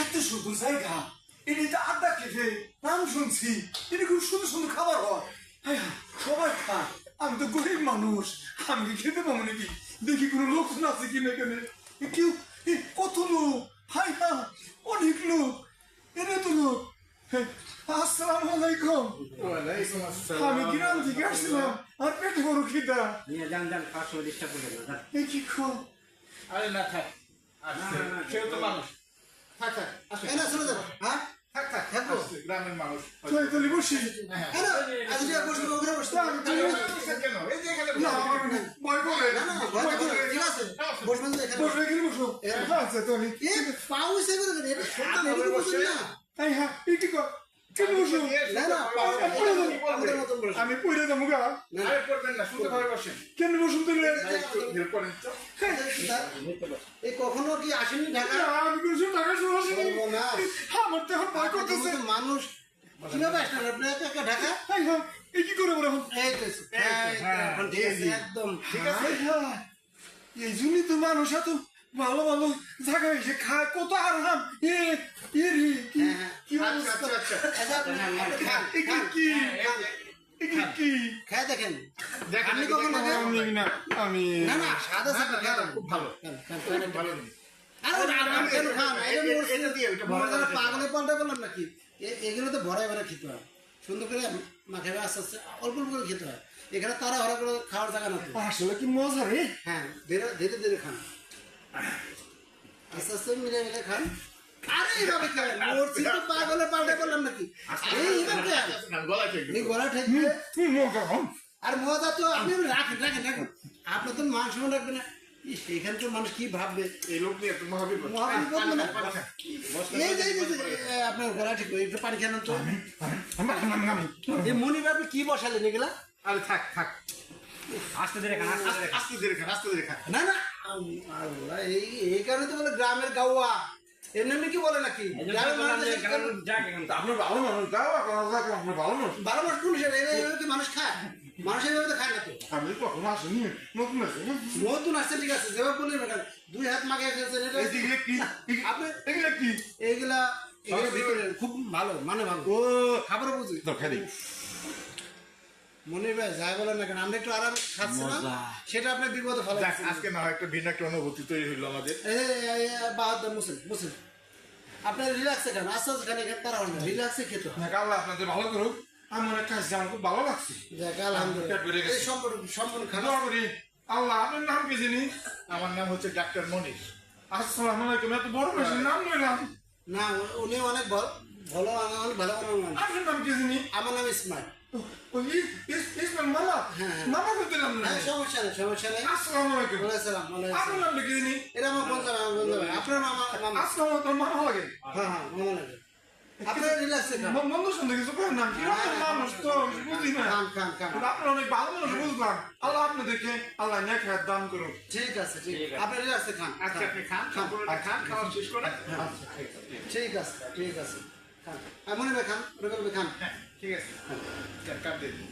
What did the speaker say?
এত সুন্দর জায়গা, এটা আড্ডা খেতে নাম শুনছি, এটা খুব সুন্দর সুন্দর খাবার হয়। হ্যাঁ, সবাই খায়, আমি তো গরিব মানুষ, আমি কি খেতে পাবো নাকি? দেখি কোনো লোকজন আছে কিনা এখানে। কেউ কত লোক, হাই হা, অনেক লোক, এনে তো লোক। আসসালামু আলাইকুম। আমি গ্রাম থেকে আসছিলাম, আর পেটে বড় খিদা। যান যান, খাওয়ার সময় ডিস্টার্ব করবেন না। এই কি খো? আরে না থাক, সেও তো মানুষ। থাক থাক, আসো। না চলে যাবো। হ্যাঁ, থাক থাক, থাকবো। আসছে, গ্রামের মানুষ। চলে বসি। হ্যাঁ। আজকে বসবো, ওখানে বসতে হবে। কেন? এই যে এখানে না, বসে। ভয় করে। না, না, ভয় ভয় করে। করে। ঠিক আছে, বসবেন তো এখানে। বসবে এখানে বসো। আচ্ছা, তুমি। পাও হিসেবে আপনি এদিকে বসুন না। এই হ্যাঁ, এই কি কর? কেন বসো? না, না, আমাদের মতন বসুন। আমি পড়ে যাবো গা। আরে করবেন না, সুন্দরভাবে বসেন। কেন বসুন তুলে? একটু হেল্প করেন তো। এই কখনো কি আসেননি ঢাকা? আমি কোনো সময় টাকা শুরু আসিনি। বলবো না। আমার তো এখন ভয় করতেছে। আপনাদের মতো মানুষ কিভাবে আসলেন আপনি একা একা ঢাকা? এই হ্যাঁ, এই কি করে বলে এখন? এই তো, এখন ঠিক আছে, একদম ঠিক আছে। এই হ্যাঁ, এই জন্যই তো মানুষ এত ভালো ভালো জায়গায় এসে খায়, কত আরাম। এ রে, কি কি আচ্ছা অবস্থা। আচ্ছা আচ্ছা। আচ্ছা, আপনি খান, এগুলো খান। কি? এগুলো কি? খায় দেখেন। দেখেন, আপনি দেখেন, কখন দেখেন। খান? আমি না, আমি না, না, সাদা না, সাদা না, খান। না, খুব ভালো। খান, খান, খুব খান। ভালো জিনিস। আরে আরাম কেন খান? এটা এটা দিয়ে, ওইটা ভরা যারা করে পাগলে পাল্টা করলাম নাকি? এগুলো তো ভরাই ভরা খেতে হয়, সুন্দর করে মাখাবে, আস্তে আস্তে অল্প অল্প করে খেতে হয়। এখানে তারা হরা করে খাওয়ার জায়গা না তো। আসলে কি মজা রে। হ্যাঁ, ধীরে ধীরে ধীরে খান, আস্তে আস্তে মিলে মিলে খান। আরে এইভাবে খান, মরছি তো পাগলে পাল্টা করলাম নাকি? এইভাবে খান। গলায় ঠেকবে। এই গলা ঠেকবে। মজা হম। আর মজা তো আপনি রাখেন রাখেন রাখেন, আপনার তো মান সম্মান রাখবেন না। ইস, এখানে তো মানুষ কি ভাববে? এই লোক নিয়ে তুমি মহাবিপদ। মহাবিপদ মানে? পানি খান। এই যে আপনার গলা ঠিক একটু পানি খান তো। এই মনির আপনি কি বসালেন এগুলা? আরে থাক থাক, আস্তে ধীরে খান, আস্তে ধীরে খান। আস্তে ধীরে খান, আস্তে ধীরে খান। না না, আল্লাহ, এই কারণে তো বলে গ্রামের গাওয়া। এমনি এমনি কি বলে নাকি? এই যে গ্রামের বললাম মানুষ যে এসে গ্রামের যাক এখন তো আপনি ভালো মানুষ, যাও আপনি ভালো মানুষ। 12 মাস কোন হিসেবে এইভাবে কি মানুষ খায়? মানুষ এইভাবে তো খায় না তো। আমি কখনো আসিনি, নতুন আছে। নতুন আসছে ঠিক আছে, যেভাবে বললেন ওটা 2 হাত মাগে খেয়েছেন এটা। এগুলো কি? আপনি এগুলো কি? এইগুলা এগুলো ভিতরে খুব ভালো, মানে ভালো ও খাবারও বুঝি। দরকারি। মনির ভাই যাই বলেন না কেন, আমরা একটু আরাম খাচ্ছিলাম, সেটা আপনার বিপদে ফেলা। যাক, আজকে না হয় একটা ভিন্ন একটা অনুভূতি তৈরি হইলো আমাদের। বাহাদুর মুসলিম মুসলিম আপনার রিল্যাক্সে খান, আস্তে আস্তে খান, এখানে তারা না, রিল্যাক্সে খেতে হয়। আল্লাহ আপনাদের ভালো করুক। আমার একটা কাজ আমার খুব ভালো লাগছে। যাক, আলহামদুলিল্লাহ। পেট ভরে গেছে। এই সম্পূর্ণ খান। দোয়া করি আল্লাহ, আপনার নাম কি জানি? আমার নাম হচ্ছে ডাক্তার মনির। আসসালামু আলাইকুম। এত বড় মেশিন নাম নিলাম। না, উনি অনেক ভালো ভালো অনেক ভালো মানুষ। আপনার নাম কি জানি? আমার নাম ইসমাইল। ওই ইসমাইল মামা। হ্যাঁ। মামা করতে নাম না। হ্যাঁ, সমস্যা নেই, সমস্যা নেই। আসসালামু আলাইকুম। ওয়ালাইকুম আপনার নাম কি জানি? এটা আমার বন্ধু, আপনার মামা মামা। আসসালামু আলাইকুম। মামা লাগে। হ্যাঁ হ্যাঁ, মামা লাগে। আপনার রিল্যাক্সে খান। বন্ধ শুনতে কিছু করেন না। কি মানুষ তো বুঝি না। খান খান খান। কিন্তু আপনার অনেক ভালো মানুষ বুঝলাম। আল্লাহ আপনাদেরকে আল্লাহ নেক হায়াত দান করুন। ঠিক আছে, ঠিক আছে, আপনি রিল্যাক্সে খান। আজকে আপনি খান, সম্পূর্ণটা খান, খাওয়া শেষ করে। ঠিক আছে, ঠিক আছে, খান। আর মনে ভাই খান, রবিল ভাই খান। হ্যাঁ, ঠিক আছে। কাট দিয়ে দিন।